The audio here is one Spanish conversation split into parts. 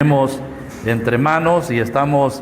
Tenemos entre manos y estamos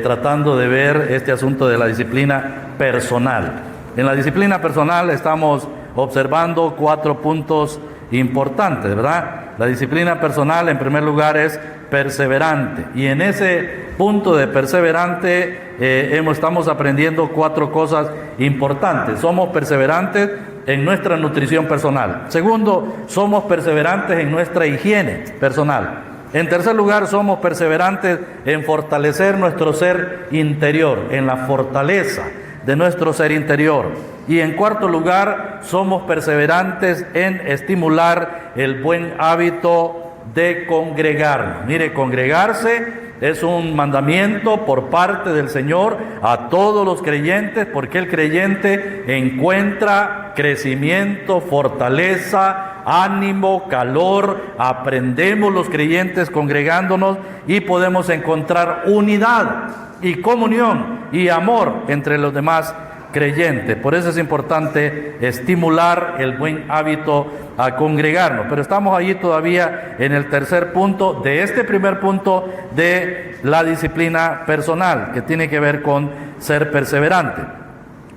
tratando de ver este asunto de la disciplina personal. En la disciplina personal estamos observando 4 puntos importantes, ¿verdad? La disciplina personal, en primer lugar, es perseverante, y en ese punto de perseverante estamos aprendiendo 4 cosas importantes. Somos perseverantes en nuestra nutrición personal. Segundo, somos perseverantes en nuestra higiene personal. En tercer lugar, somos perseverantes en fortalecer nuestro ser interior, en la fortaleza de nuestro ser interior. Y en cuarto lugar, somos perseverantes en estimular el buen hábito de congregarnos. Mire, congregarse es un mandamiento por parte del Señor a todos los creyentes, porque el creyente encuentra crecimiento, fortaleza, ánimo, calor. Aprendemos los creyentes congregándonos y podemos encontrar unidad y comunión y amor entre los demás creyentes. Por eso es importante estimular el buen hábito a congregarnos. Pero estamos allí todavía en el tercer punto de este primer punto de la disciplina personal, que tiene que ver con ser perseverante.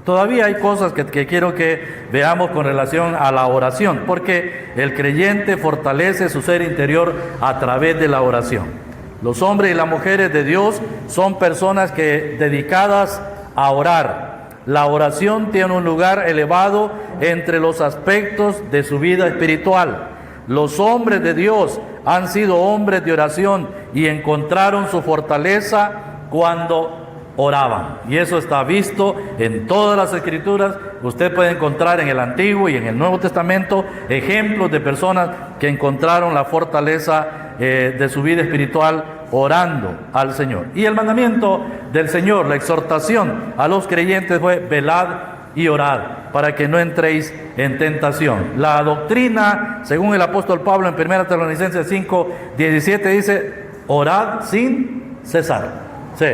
Todavía hay cosas que quiero que veamos con relación a la oración, porque el creyente fortalece su ser interior a través de la oración. Los hombres y las mujeres de Dios son personas dedicadas a orar. La oración tiene un lugar elevado entre los aspectos de su vida espiritual. Los hombres de Dios han sido hombres de oración y encontraron su fortaleza cuando oraban. Y eso está visto en todas las Escrituras. Usted puede encontrar en el Antiguo y en el Nuevo Testamento ejemplos de personas que encontraron la fortaleza de su vida espiritual orando al Señor. Y el mandamiento del Señor, la exhortación a los creyentes fue: velad y orad para que no entréis en tentación. La doctrina, según el apóstol Pablo en 1 Tesalonicenses 5:17, dice: orad sin cesar. Sí,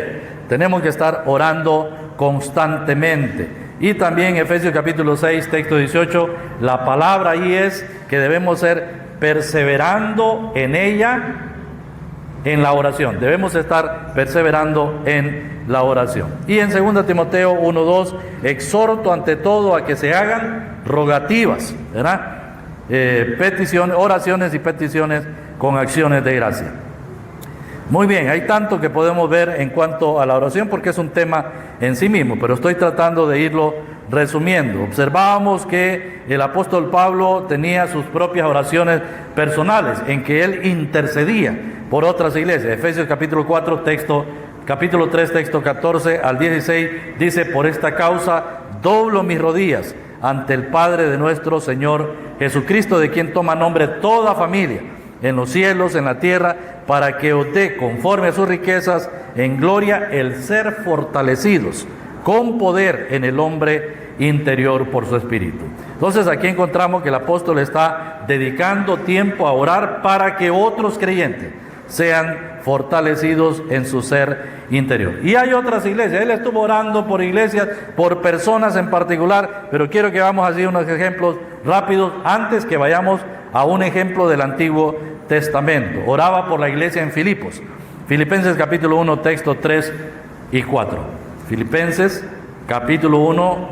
tenemos que estar orando constantemente. Y también Efesios capítulo 6, texto 18, la palabra ahí es que debemos ser perseverando en ella, en la oración. Debemos estar perseverando en la oración. Y en 2 Timoteo 1:2, exhorto ante todo a que se hagan rogativas, ¿verdad? Oraciones y peticiones con acciones de gracia. Muy bien, hay tanto que podemos ver en cuanto a la oración, porque es un tema en sí mismo, pero estoy tratando de irlo resumiendo. Observábamos que el apóstol Pablo tenía sus propias oraciones personales, en que él intercedía por otras iglesias. Efesios capítulo 4, capítulo 3, texto 14 al 16, dice: por esta causa doblo mis rodillas ante el Padre de nuestro Señor Jesucristo, de quien toma nombre toda familia, en los cielos, en la tierra, para que os dé, conforme a sus riquezas en gloria, el ser fortalecidos con poder en el hombre interior por su espíritu. Entonces aquí encontramos que el apóstol está dedicando tiempo a orar para que otros creyentes sean fortalecidos en su ser interior. Y hay otras iglesias, él estuvo orando por iglesias, por personas en particular, pero quiero que vamos así unos ejemplos rápidos antes que vayamos a un ejemplo del Antiguo Testamento. Oraba por la iglesia en Filipos. Filipenses capítulo 1, texto 3 y 4. Filipenses capítulo 1,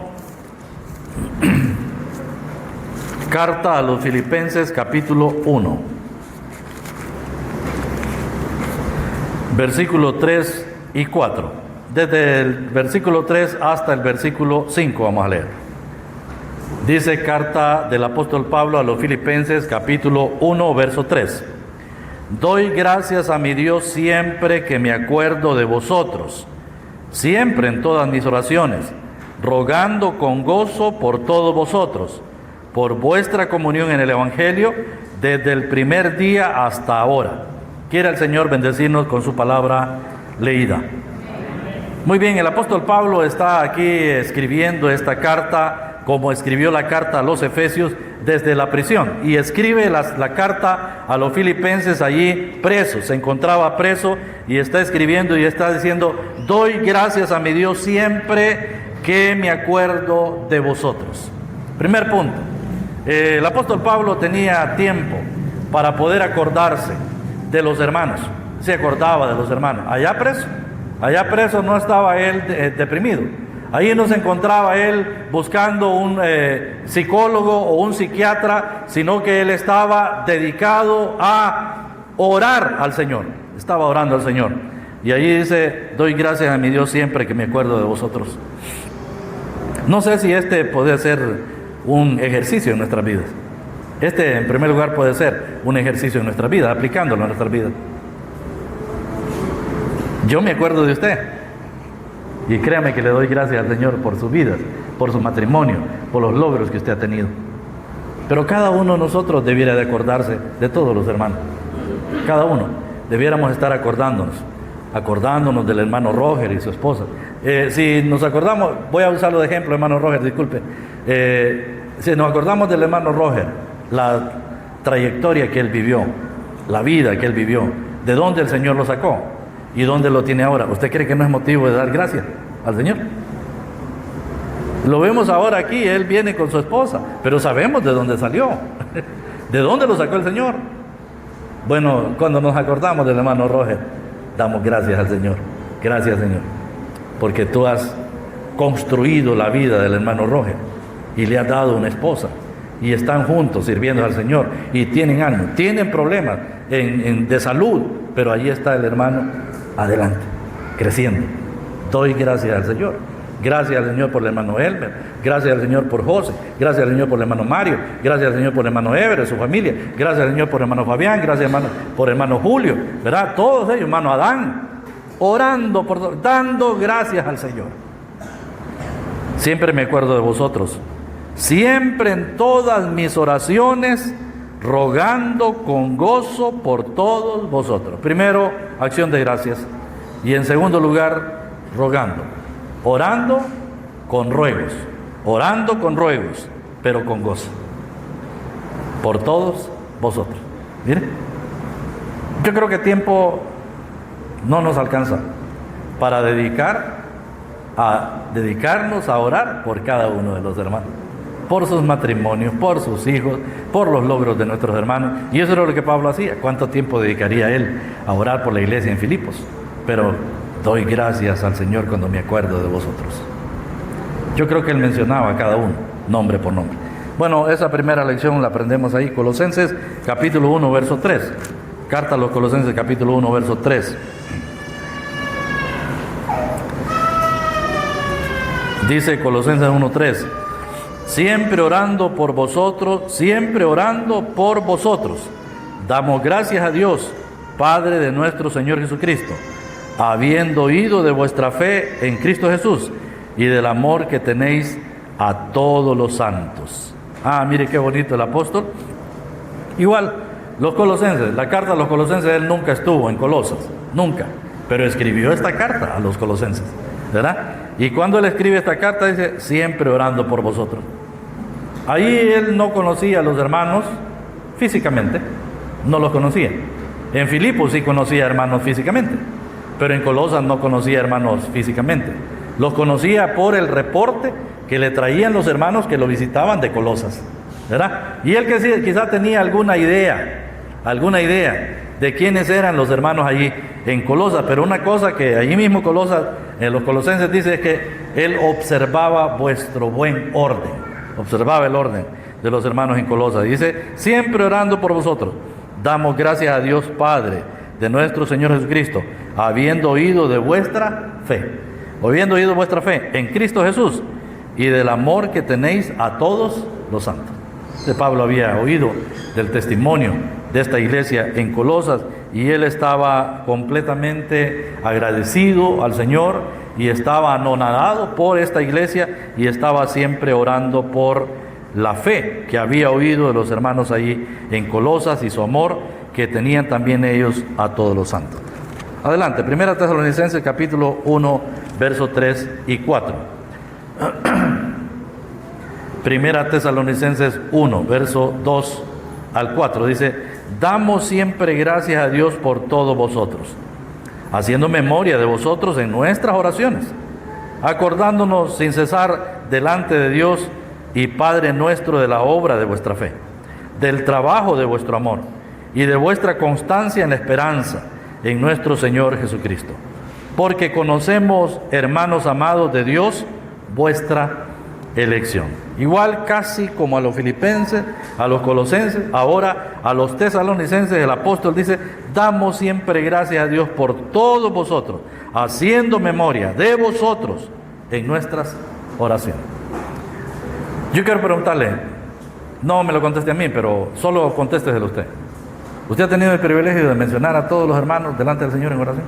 carta a los Filipenses capítulo 1, versículo 3 y 4. Desde el versículo 3 hasta el versículo 5 vamos a leer. Dice carta del apóstol Pablo a los Filipenses capítulo 1, verso 3. Doy gracias a mi Dios siempre que me acuerdo de vosotros, siempre en todas mis oraciones, rogando con gozo por todos vosotros, por vuestra comunión en el Evangelio, desde el primer día hasta ahora. Quiera el Señor bendecirnos con su palabra leída. Muy bien, el apóstol Pablo está aquí escribiendo esta carta, como escribió la carta a los Efesios desde la prisión, y escribe la carta a los filipenses allí presos. Se encontraba preso y está escribiendo y está diciendo: doy gracias a mi Dios siempre que me acuerdo de vosotros. Primer punto, el apóstol Pablo tenía tiempo para poder acordarse de los hermanos. se acordaba de los hermanos. Allá preso no estaba él deprimido. Ahí no se encontraba él buscando un psicólogo o un psiquiatra, sino que él estaba dedicado a orar al Señor. Estaba orando al Señor. Y allí dice, doy gracias a mi Dios siempre que me acuerdo de vosotros. No sé si este puede ser un ejercicio en nuestras vidas. Este, en primer lugar, puede ser un ejercicio en nuestras vidas, aplicándolo en nuestras vidas. Yo me acuerdo de usted. Y créame que le doy gracias al Señor por su vida, por su matrimonio, por los logros que usted ha tenido. Pero cada uno de nosotros debiera de acordarse de todos los hermanos. Cada uno. Debiéramos estar acordándonos del hermano Roger y su esposa. Si nos acordamos, voy a usarlo de ejemplo, hermano Roger, disculpe. Si nos acordamos del hermano Roger, la trayectoria que él vivió, la vida que él vivió, de dónde el Señor lo sacó y dónde lo tiene ahora, ¿usted cree que no es motivo de dar gracias al Señor? Lo vemos ahora aquí, él viene con su esposa, pero sabemos de dónde salió, de dónde lo sacó el Señor. Bueno, cuando nos acordamos del hermano Roger, damos gracias al Señor. Gracias, Señor, porque tú has construido la vida del hermano Roger y le has dado una esposa y están juntos sirviendo al Señor y tienen ánimo, tienen problemas de salud, pero allí está el hermano adelante, creciendo. Doy gracias al Señor. Gracias al Señor por el hermano Elmer, gracias al Señor por José, gracias al Señor por el hermano Mario, gracias al Señor por el hermano Ever, su familia, gracias al Señor por el hermano Fabián, gracias por el hermano Julio, ¿verdad? Todos ellos, hermano Adán, orando, dando gracias al Señor. Siempre me acuerdo de vosotros, siempre en todas mis oraciones, rogando con gozo por todos vosotros. Primero, acción de gracias, y en segundo lugar, rogando. Orando con ruegos, pero con gozo, por todos vosotros. Mire, yo creo que tiempo no nos alcanza para dedicarnos a orar por cada uno de los hermanos, por sus matrimonios, por sus hijos, por los logros de nuestros hermanos. Y eso era lo que Pablo hacía. ¿Cuánto tiempo dedicaría él a orar por la iglesia en Filipos? Pero doy gracias al Señor cuando me acuerdo de vosotros. Yo creo que él mencionaba a cada uno, nombre por nombre. Bueno, esa primera lección la aprendemos ahí, Colosenses capítulo 1, verso 3. Carta a los Colosenses capítulo 1, verso 3. Dice Colosenses 1, 3. Siempre orando por vosotros, damos gracias a Dios, Padre de nuestro Señor Jesucristo, habiendo oído de vuestra fe en Cristo Jesús y del amor que tenéis a todos los santos. Mire qué bonito el apóstol. Igual, los Colosenses, la carta a los Colosenses, él nunca estuvo en Colosas, nunca, pero escribió esta carta a los Colosenses, ¿verdad? Y cuando él escribe esta carta dice, siempre orando por vosotros. Ahí él no conocía a los hermanos físicamente, no los conocía. En Filipos sí conocía hermanos físicamente, pero en Colosas no conocía hermanos físicamente. Los conocía por el reporte que le traían los hermanos que lo visitaban de Colosas, ¿verdad? Y él que quizá tenía alguna idea de quiénes eran los hermanos allí en Colosas, pero una cosa que allí mismo Colosas, en los Colosenses dice es que él observaba vuestro buen orden, observaba el orden de los hermanos en Colosas. Dice, siempre orando por vosotros, damos gracias a Dios Padre de nuestro Señor Jesucristo, habiendo oído vuestra fe en Cristo Jesús y del amor que tenéis a todos los santos. Pablo había oído del testimonio de esta iglesia en Colosas y él estaba completamente agradecido al Señor y estaba anonadado por esta iglesia y estaba siempre orando por la fe que había oído de los hermanos allí en Colosas y su amor que tenían también ellos a todos los santos. Adelante, 1 Tesalonicenses capítulo 1, versos 3 y 4. 1 Tesalonicenses 1, verso 2 al 4, dice, damos siempre gracias a Dios por todos vosotros, haciendo memoria de vosotros en nuestras oraciones, acordándonos sin cesar delante de Dios y Padre nuestro de la obra de vuestra fe, del trabajo de vuestro amor y de vuestra constancia en la esperanza, en nuestro Señor Jesucristo. Porque conocemos, hermanos amados de Dios, vuestra elección. Igual casi como a los filipenses, a los colosenses, ahora a los tesalonicenses, el apóstol dice: damos siempre gracias a Dios por todos vosotros, haciendo memoria de vosotros en nuestras oraciones. Yo quiero preguntarle, no me lo conteste a mí, pero solo contésteselo usted. ¿Usted ha tenido el privilegio de mencionar a todos los hermanos delante del Señor en oración?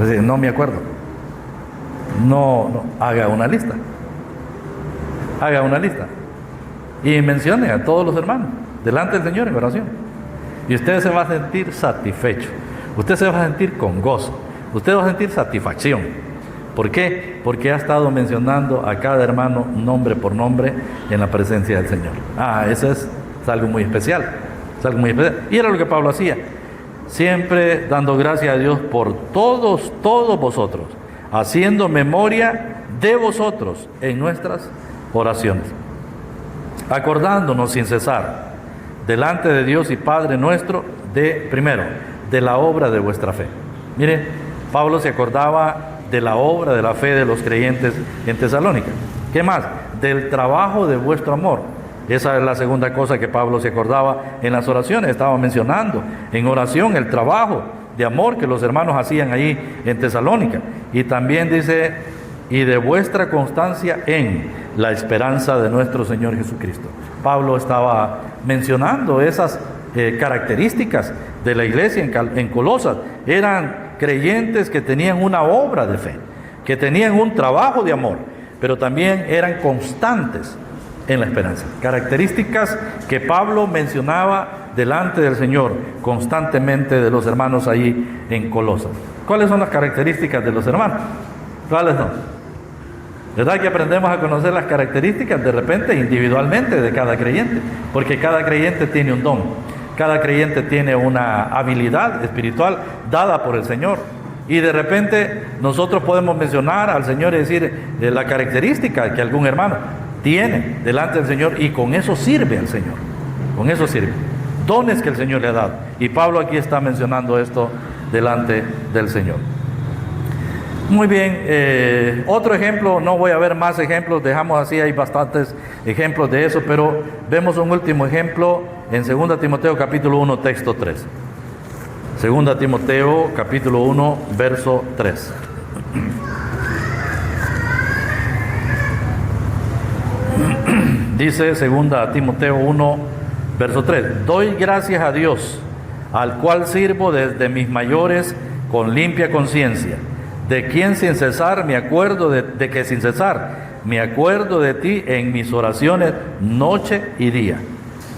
Es decir, no me acuerdo. No, haga una lista. Haga una lista. Y mencione a todos los hermanos delante del Señor en oración. Y usted se va a sentir satisfecho. Usted se va a sentir con gozo. Usted va a sentir satisfacción. ¿Por qué? Porque ha estado mencionando a cada hermano nombre por nombre en la presencia del Señor. Eso es algo muy especial. Es algo muy especial. Y era lo que Pablo hacía. Siempre dando gracias a Dios por todos vosotros, haciendo memoria de vosotros en nuestras oraciones, acordándonos sin cesar delante de Dios y Padre nuestro primero, de la obra de vuestra fe. Mire, Pablo se acordaba de la obra de la fe de los creyentes en Tesalónica. ¿Qué más? Del trabajo de vuestro amor. Esa es la segunda cosa que Pablo se acordaba en las oraciones. Estaba mencionando en oración el trabajo de amor que los hermanos hacían ahí en Tesalónica. Y también dice: y de vuestra constancia en la esperanza de nuestro Señor Jesucristo. Pablo estaba mencionando esas características de la iglesia en Colosas. Eran creyentes que tenían una obra de fe, que tenían un trabajo de amor, pero también eran constantes en la esperanza. Características que Pablo mencionaba delante del Señor constantemente de los hermanos ahí en Colosas. ¿Cuáles son las características de los hermanos? ¿Cuáles son? ¿Verdad que aprendemos a conocer las características de repente individualmente de cada creyente? Porque cada creyente tiene un don, cada creyente tiene una habilidad espiritual dada por el Señor. Y de repente nosotros podemos mencionar al Señor y decir la característica que algún hermano tiene delante del Señor, y con eso sirve al Señor. Con eso sirve. Dones que el Señor le ha dado. Y Pablo aquí está mencionando esto delante del Señor. Muy bien, otro ejemplo, no voy a ver más ejemplos, dejamos así, hay bastantes ejemplos de eso, pero vemos un último ejemplo en 2 Timoteo capítulo 1, texto 3. 2 Timoteo capítulo 1, verso 3. Dice 2 Timoteo 1, verso 3: doy gracias a Dios, al cual sirvo desde mis mayores con limpia conciencia, de quien sin cesar me acuerdo de que sin cesar me acuerdo de ti en mis oraciones noche y día,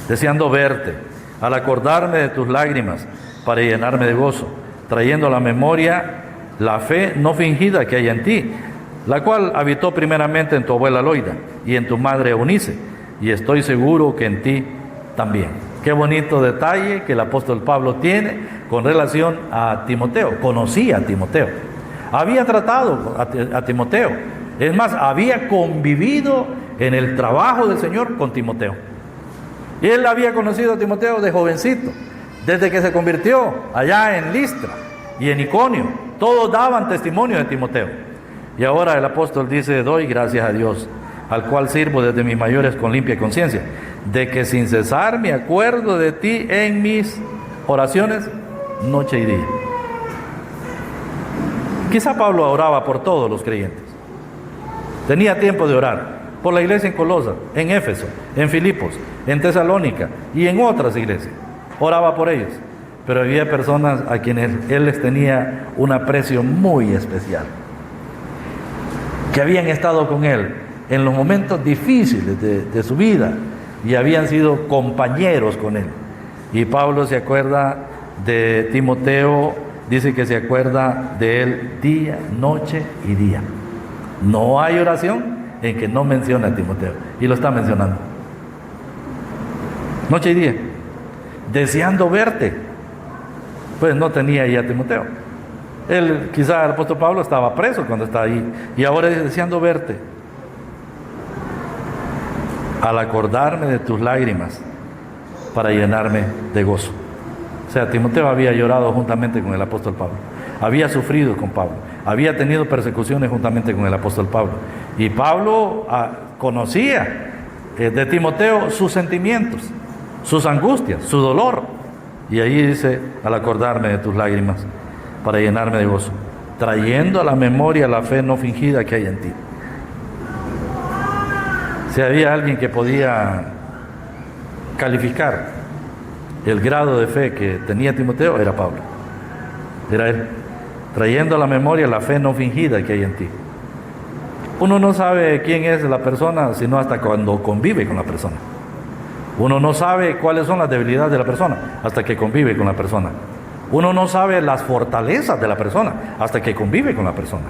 deseando verte, al acordarme de tus lágrimas para llenarme de gozo, trayendo a la memoria la fe no fingida que hay en ti, la cual habitó primeramente en tu abuela Loida y en tu madre Eunice, y estoy seguro que en ti también. Qué bonito detalle que el apóstol Pablo tiene con relación a Timoteo. Conocía a Timoteo, había tratado a Timoteo, es más, había convivido en el trabajo del Señor con Timoteo. Y él había conocido a Timoteo de jovencito, desde que se convirtió allá en Listra y en Iconio. Todos daban testimonio de Timoteo. Y ahora el apóstol dice: doy gracias a Dios, al cual sirvo desde mis mayores con limpia conciencia, de que sin cesar me acuerdo de ti en mis oraciones noche y día. Quizá Pablo oraba por todos los creyentes. Tenía tiempo de orar por la iglesia en Colosas, en Éfeso, en Filipos, en Tesalónica y en otras iglesias. Oraba por ellos, pero había personas a quienes él les tenía un aprecio muy especial, que habían estado con él en los momentos difíciles de su vida y habían sido compañeros con él. Y Pablo se acuerda de Timoteo, dice que se acuerda de él día, noche y día. No hay oración en que no mencione a Timoteo, y lo está mencionando noche y día, deseando verte. Pues no tenía ya a Timoteo. Él, quizá el apóstol Pablo estaba preso cuando está ahí, y ahora dice: deseando verte, al acordarme de tus lágrimas para llenarme de gozo. O sea, Timoteo había llorado juntamente con el apóstol Pablo, había sufrido con Pablo, había tenido persecuciones juntamente con el apóstol Pablo. Y Pablo conocía de Timoteo sus sentimientos, sus angustias, su dolor. Y ahí dice, al acordarme de tus lágrimas, para llenarme de gozo, trayendo a la memoria la fe no fingida que hay en ti. Si había alguien que podía calificar el grado de fe que tenía Timoteo, era Pablo. Era él, trayendo a la memoria la fe no fingida que hay en ti. Uno no sabe quién es la persona sino hasta cuando convive con la persona. Uno no sabe cuáles son las debilidades de la persona hasta que convive con la persona. Uno no sabe las fortalezas de la persona hasta que convive con la persona.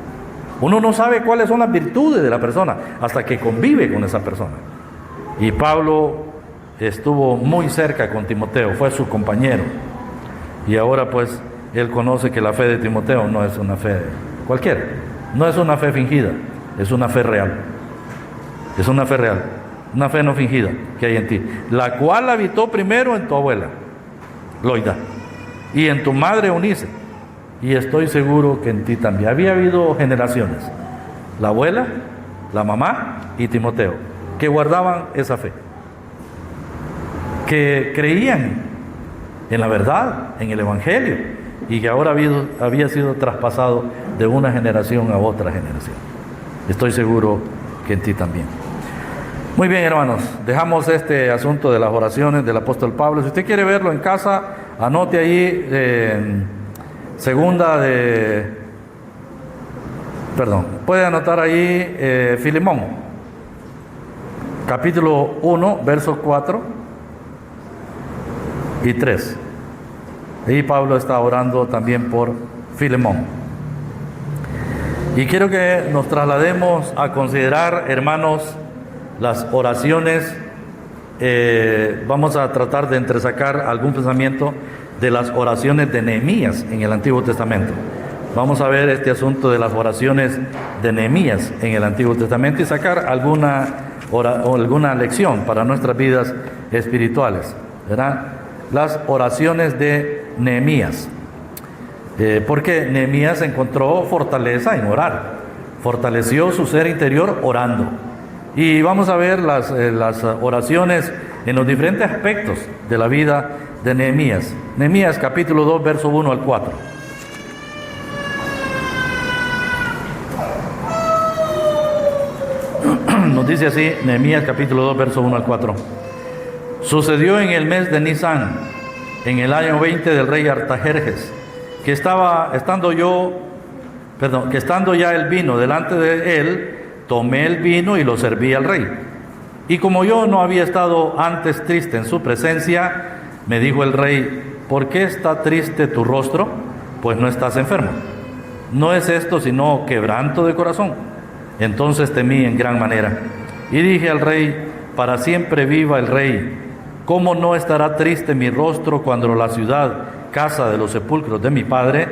Uno no sabe cuáles son las virtudes de la persona hasta que convive con esa persona. Y Pablo estuvo muy cerca con Timoteo, fue su compañero. Y ahora pues él conoce que la fe de Timoteo no es una fe cualquiera, no es una fe fingida, es una fe real. Es una fe real, una fe no fingida que hay en ti, la cual habitó primero en tu abuela, Loida, y en tu madre Eunice, y estoy seguro que en ti también. Había habido generaciones, la abuela, la mamá y Timoteo, que guardaban esa fe, que creían en la verdad, en el Evangelio, y que ahora había sido traspasado de una generación a otra generación. Estoy seguro que en ti también. Muy bien, hermanos, dejamos este asunto de las oraciones del apóstol Pablo. Si usted quiere verlo en casa, anote ahí puede anotar ahí Filemón, capítulo 1, versos 4 y 3. Ahí Pablo está orando también por Filemón. Y quiero que nos traslademos a considerar, hermanos, las oraciones. Vamos a tratar de entresacar algún pensamiento de las oraciones de Nehemías en el Antiguo Testamento. Vamos a ver este asunto de las oraciones de Nehemías en el Antiguo Testamento y sacar alguna lección para nuestras vidas espirituales, ¿verdad? Las oraciones de Nehemías. Porque Nehemías encontró fortaleza en orar, fortaleció su ser interior orando. Y vamos a ver las oraciones en los diferentes aspectos de la vida de Nehemías. Nehemías capítulo 2, verso 1 al 4. Nos dice así, Nehemías capítulo 2, verso 1 al 4. Sucedió en el mes de Nisán, en el año 20 del rey Artajerjes, que estando ya el vino delante de él, tomé el vino y lo serví al rey. Y como yo no había estado antes triste en su presencia, me dijo el rey: ¿por qué está triste tu rostro? Pues no estás enfermo. No es esto sino quebranto de corazón. Entonces temí en gran manera. Y dije al rey: para siempre viva el rey. ¿Cómo no estará triste mi rostro cuando la ciudad, casa de los sepulcros de mis padres,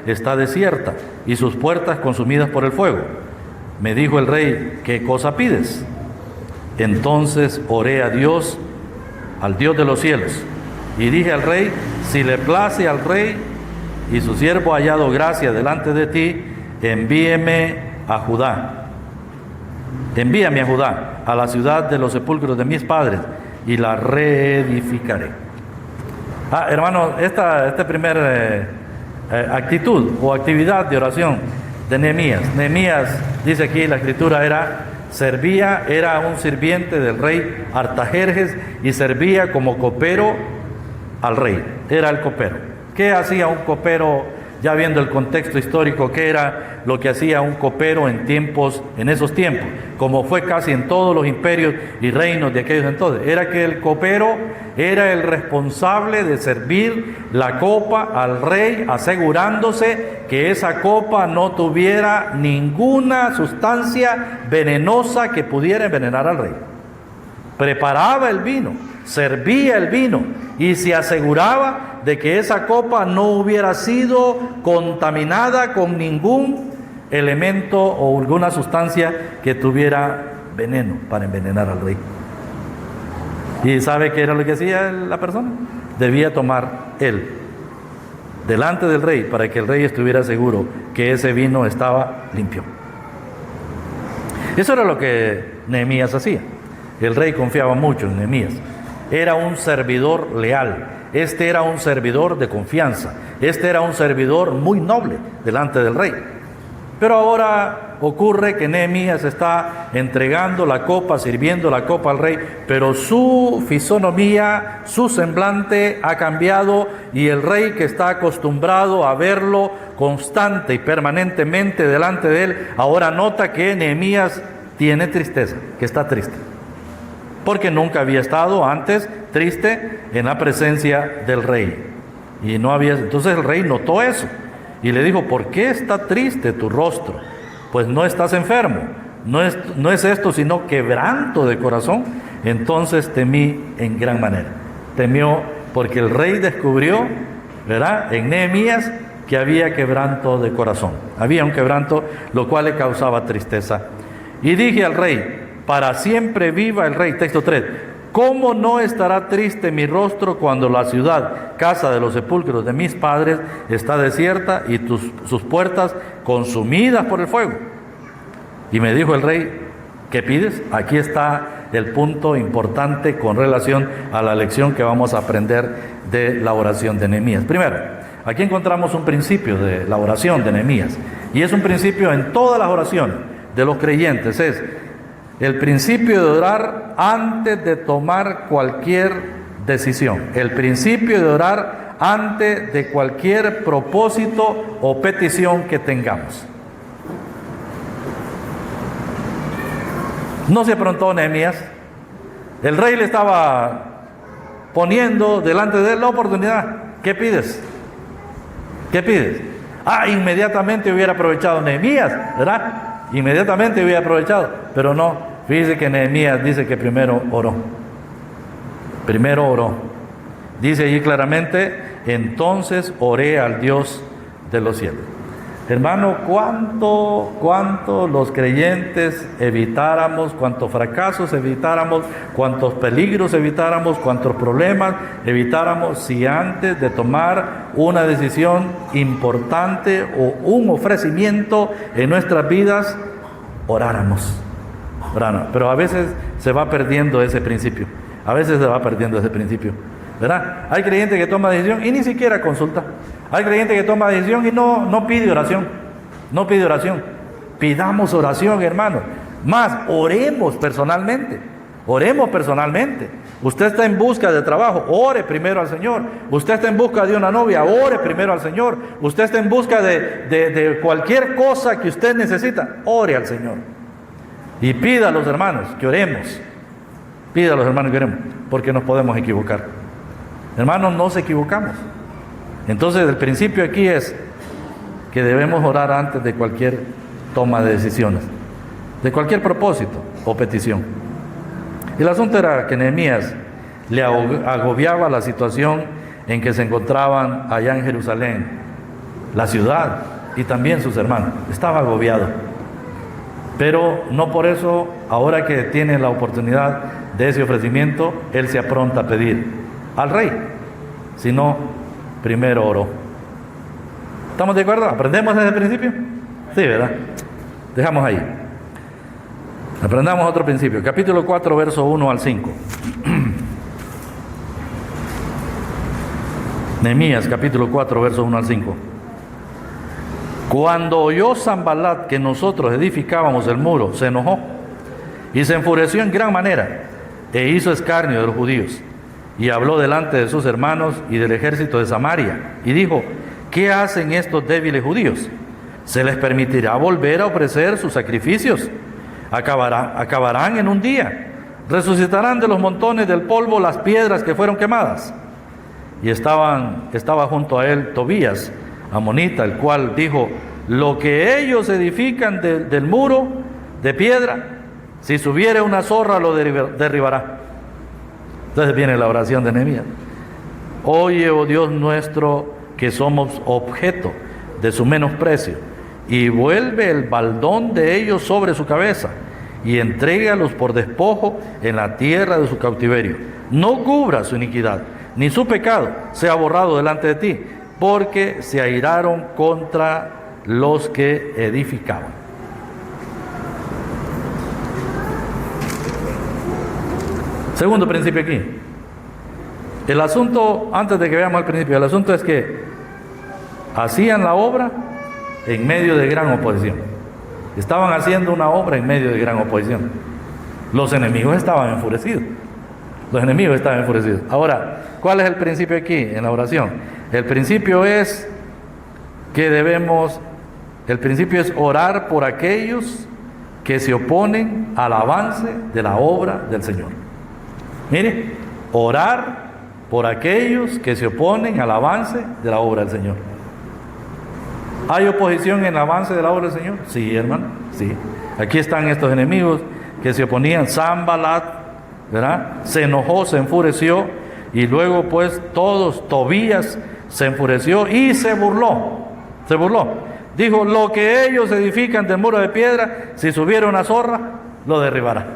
está desierta y sus puertas consumidas por el fuego? Me dijo el rey: ¿qué cosa pides? Entonces oré a Dios, al Dios de los cielos, y dije al rey: si le place al rey y su siervo ha hallado gracia delante de ti, envíame a Judá, a la ciudad de los sepulcros de mis padres, y la reedificaré. Hermanos, esta primer actitud o actividad de oración de Nehemías. Nehemías, dice aquí la escritura, era un sirviente del rey Artajerjes y servía como copero al rey. Era el copero. ¿Qué hacía un copero? Ya viendo el contexto histórico, ¿qué era lo que hacía un copero en esos tiempos? Como fue casi en todos los imperios y reinos de aquellos entonces. Era que el copero era el responsable de servir la copa al rey, asegurándose que esa copa no tuviera ninguna sustancia venenosa que pudiera envenenar al rey. Preparaba el vino, servía el vino y se aseguraba de que esa copa no hubiera sido contaminada con ningún elemento o alguna sustancia que tuviera veneno para envenenar al rey. ¿Y sabe qué era lo que hacía la persona? debía tomar él delante del rey para que el rey estuviera seguro que ese vino estaba limpio. Eso era lo que Nehemías hacía. El rey confiaba mucho en Nehemías. Era un servidor leal. Este era un servidor de confianza. Este era un servidor muy noble delante del rey. Pero ahora ocurre que Nehemías está entregando la copa, sirviendo la copa al rey, pero su fisonomía, su semblante ha cambiado, y el rey, que está acostumbrado a verlo constante y permanentemente delante de él, ahora nota que Nehemías tiene tristeza, que está triste, porque nunca había estado antes triste en la presencia del rey. Y no había, entonces el rey notó eso y le dijo: ¿por qué está triste tu rostro? Pues no estás enfermo, no es esto sino quebranto de corazón. Entonces temí en gran manera. Temió porque el rey descubrió, ¿verdad?, en Nehemías que había quebranto de corazón. Había un quebranto, lo cual le causaba tristeza. Y dije al rey: para siempre viva el rey. Texto 3. ¿Cómo no estará triste mi rostro cuando la ciudad, casa de los sepulcros de mis padres, está desierta y sus puertas consumidas por el fuego? Y me dijo el rey: ¿qué pides? Aquí está el punto importante con relación a la lección que vamos a aprender de la oración de Nehemías. Primero, aquí encontramos un principio de la oración de Nehemías, y es un principio en todas las oraciones de los creyentes. Es el principio de orar antes de tomar cualquier decisión. El principio de orar antes de cualquier propósito o petición que tengamos. No se aprontó Nehemías. El rey le estaba poniendo delante de él la oportunidad. ¿Qué pides? ¿Qué pides? Inmediatamente hubiera aprovechado Nehemías, ¿verdad? Inmediatamente hubiera aprovechado, pero no. Fíjese que Nehemías dice que primero oró. Primero oró. Dice allí claramente: entonces oré al Dios de los cielos. Hermano, cuánto los creyentes evitáramos, cuántos fracasos evitáramos, cuántos peligros evitáramos, cuántos problemas evitáramos, si antes de tomar una decisión importante o un ofrecimiento en nuestras vidas oráramos. Pero a veces se va perdiendo ese principio. ¿Verdad? Hay creyentes que toman decisión y ni siquiera consulta. Hay creyentes que toman decisión y no pide oración. Pidamos oración, hermano. Más, oremos personalmente. Usted está en busca de trabajo, ore primero al Señor. Usted está en busca de una novia, ore primero al Señor. Usted está en busca de cualquier cosa que usted necesita, ore al Señor. Y pida a los hermanos que oremos. Porque nos podemos equivocar. Hermanos, nos equivocamos. Entonces el principio aquí es que debemos orar antes de cualquier toma de decisiones, de cualquier propósito o petición. El asunto era que Nehemías le agobiaba la situación en que se encontraban allá en Jerusalén, la ciudad y también sus hermanos. Estaba agobiado. Pero no por eso, ahora que tiene la oportunidad de ese ofrecimiento, él se apronta a pedir al rey, sino primero oró. ¿Estamos de acuerdo? ¿Aprendemos desde el principio? Sí, ¿verdad? Dejamos ahí. Aprendamos otro principio. Capítulo 4, verso 1 al 5. Nehemías, capítulo 4, verso 1 al 5. Cuando oyó Sanballat que nosotros edificábamos el muro, se enojó y se enfureció en gran manera e hizo escarnio de los judíos, y habló delante de sus hermanos y del ejército de Samaria, y dijo: ¿qué hacen estos débiles judíos? ¿Se les permitirá volver a ofrecer sus sacrificios? Acabarán en un día, resucitarán de los montones del polvo las piedras que fueron quemadas. Y estaba junto a él Tobías, amonita, el cual dijo: lo que ellos edifican del muro de piedra, si subiere una zorra lo derribará. Entonces viene la oración de Nehemías: oye, oh Dios nuestro, que somos objeto de su menosprecio, y vuelve el baldón de ellos sobre su cabeza, y entrégalos por despojo en la tierra de su cautiverio. No cubra su iniquidad, ni su pecado sea borrado delante de ti, porque se airaron contra los que edificaban. Segundo principio aquí. El asunto, antes de que veamos el principio, el asunto es que hacían la obra en medio de gran oposición. Estaban haciendo una obra en medio de gran oposición. Los enemigos estaban enfurecidos. Los enemigos estaban enfurecidos. Ahora, ¿cuál es el principio aquí en la oración? El principio es que el principio es orar por aquellos que se oponen al avance de la obra del Señor. Mire, orar por aquellos que se oponen al avance de la obra del Señor. ¿Hay oposición en el avance de la obra del Señor? Sí, hermano, sí. Aquí están estos enemigos que se oponían. Sanballat, ¿verdad? Se enojó, se enfureció, y luego pues Tobías se enfureció y se burló. Dijo: lo que ellos edifican de muro de piedra, si subiera una zorra, lo derribará.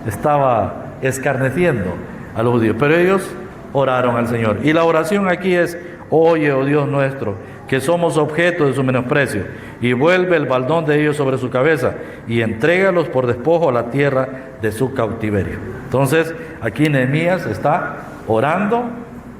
Estaba escarneciendo a los judíos, pero ellos oraron al Señor. Y la oración aquí es: oye, oh Dios nuestro, que somos objeto de su menosprecio, y vuelve el baldón de ellos sobre su cabeza, y entrégalos por despojo a la tierra de su cautiverio. Entonces, aquí Nehemías está orando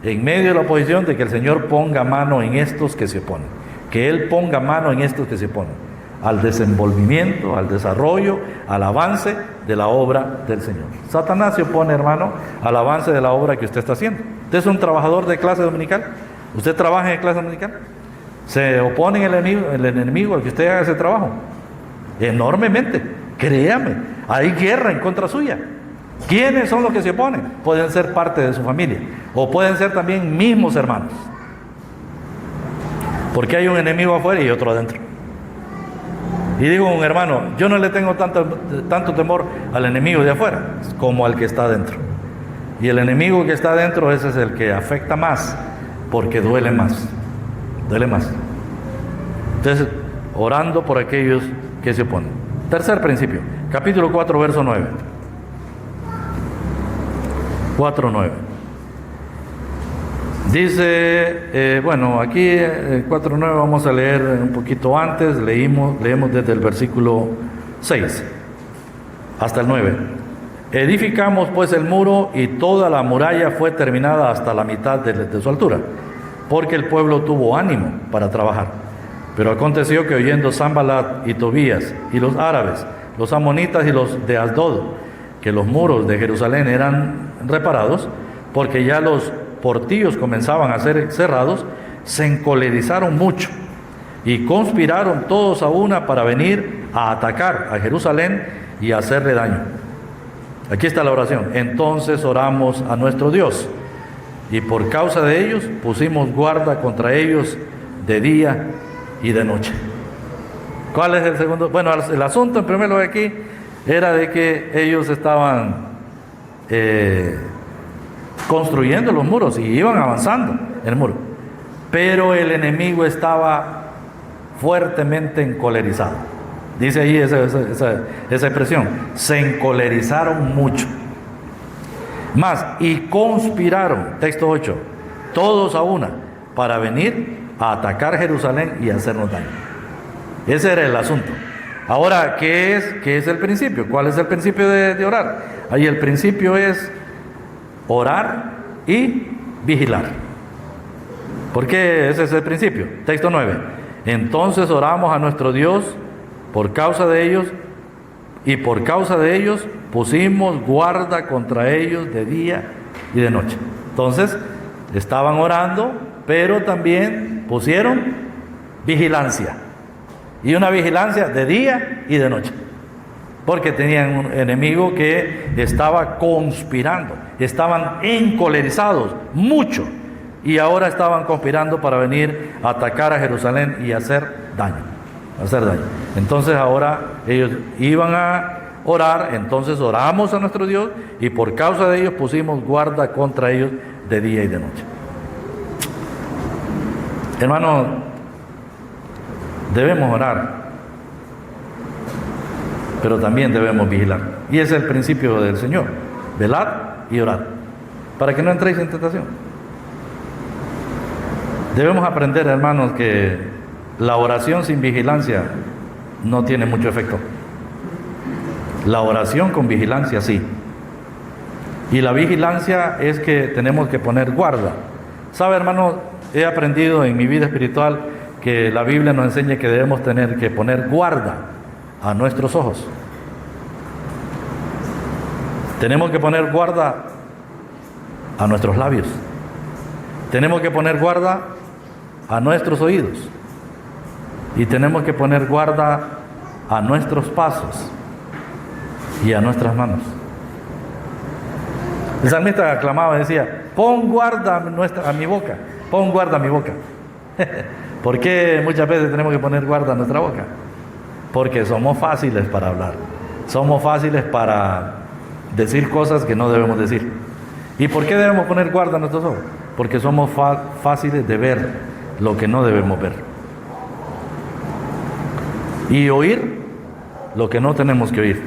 en medio de la oposición de que el Señor ponga mano en estos que se oponen, que Él ponga mano en estos que se oponen, al desenvolvimiento, al desarrollo, al avance de la obra del Señor. Satanás se opone, hermano, al avance de la obra que usted está haciendo. Usted es un trabajador de clase dominical, usted trabaja en clase dominical, se opone el enemigo a que usted haga ese trabajo enormemente. Créame, hay guerra en contra suya. ¿Quiénes son los que se oponen? Pueden ser parte de su familia, o pueden ser también mismos hermanos, porque hay un enemigo afuera y otro adentro. Y digo, un hermano, yo no le tengo tanto temor al enemigo de afuera como al que está adentro. Y el enemigo que está adentro, ese es el que afecta más, porque duele más. Entonces, orando por aquellos que se oponen. Tercer principio, capítulo 4, verso 9. 4:9. Dice, aquí 4:9 vamos a leer un poquito antes. Leemos desde el versículo 6 hasta el 9. Edificamos pues el muro, y toda la muralla fue terminada hasta la mitad de su altura, porque el pueblo tuvo ánimo para trabajar. Pero aconteció que, oyendo Sanballat y Tobías y los árabes, los amonitas y los de Asdod, que los muros de Jerusalén eran reparados, porque ya los portillos comenzaban a ser cerrados, se encolerizaron mucho y conspiraron todos a una para venir a atacar a Jerusalén y a hacerle daño. Aquí está la oración. Entonces oramos a nuestro Dios, y por causa de ellos pusimos guarda contra ellos de día y de noche. ¿Cuál es el segundo? Bueno, el asunto en primer lugar aquí era de que ellos estaban construyendo los muros y iban avanzando en el muro, pero el enemigo estaba fuertemente encolerizado. Dice ahí esa expresión: se encolerizaron mucho más, y conspiraron, texto 8, todos a una para venir a atacar Jerusalén y hacernos daño. Ese era el asunto. Ahora, ¿qué es el principio? ¿Cuál es el principio de orar? Ahí el principio es orar y vigilar. ¿Por qué ese es el principio? Texto 9. Entonces oramos a nuestro Dios por causa de ellos, y por causa de ellos pusimos guarda contra ellos de día y de noche. Entonces, estaban orando, pero también pusieron vigilancia. Y una vigilancia de día y de noche, porque tenían un enemigo que estaba conspirando, estaban encolerizados mucho, y ahora estaban conspirando para venir a atacar a Jerusalén y hacer daño. Entonces ahora ellos iban a orar. Entonces oramos a nuestro Dios, y por causa de ellos pusimos guarda contra ellos de día y de noche. Hermano, debemos orar, pero también debemos vigilar. Y ese es el principio del Señor: velad y orad, para que no entréis en tentación. Debemos aprender, hermanos, que la oración sin vigilancia no tiene mucho efecto. La oración con vigilancia sí. Y la vigilancia es que tenemos que poner guarda. ¿Sabe, hermano? He aprendido en mi vida espiritual que la Biblia nos enseña que debemos tener que poner guarda a nuestros ojos. Tenemos que poner guarda a nuestros labios. Tenemos que poner guarda a nuestros oídos. Y tenemos que poner guarda a nuestros pasos y a nuestras manos. El salmista clamaba y decía: pon guarda a mi boca, pon guarda a mi boca. ¿Por qué muchas veces tenemos que poner guarda a nuestra boca? Porque somos fáciles para hablar, somos fáciles para decir cosas que no debemos decir. ¿Y por qué debemos poner guarda a nuestros ojos? Porque somos fáciles de ver lo que no debemos ver. Y oír lo que no tenemos que oír.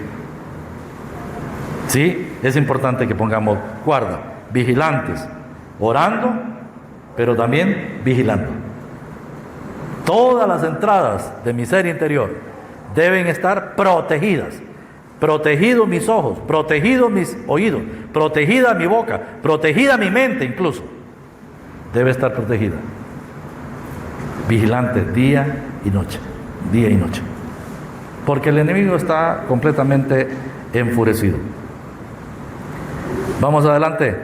Sí, es importante que pongamos guarda, vigilantes, orando, pero también vigilando. Todas las entradas de mi ser interior deben estar protegidas. Protegidos mis ojos, protegidos mis oídos, protegida mi boca, protegida mi mente incluso. Debe estar protegida. Vigilante día y noche, día y noche. Porque el enemigo está completamente enfurecido. Vamos adelante.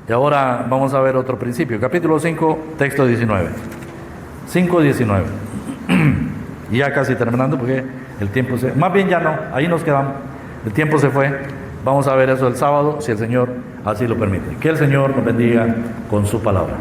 Y ahora vamos a ver otro principio. Capítulo 5, texto 19. 5:19. Y ya casi terminando porque el tiempo se... Más bien ya no, ahí nos quedamos. El tiempo se fue. Vamos a ver eso el sábado, si el Señor así lo permite. Que el Señor nos bendiga con su palabra.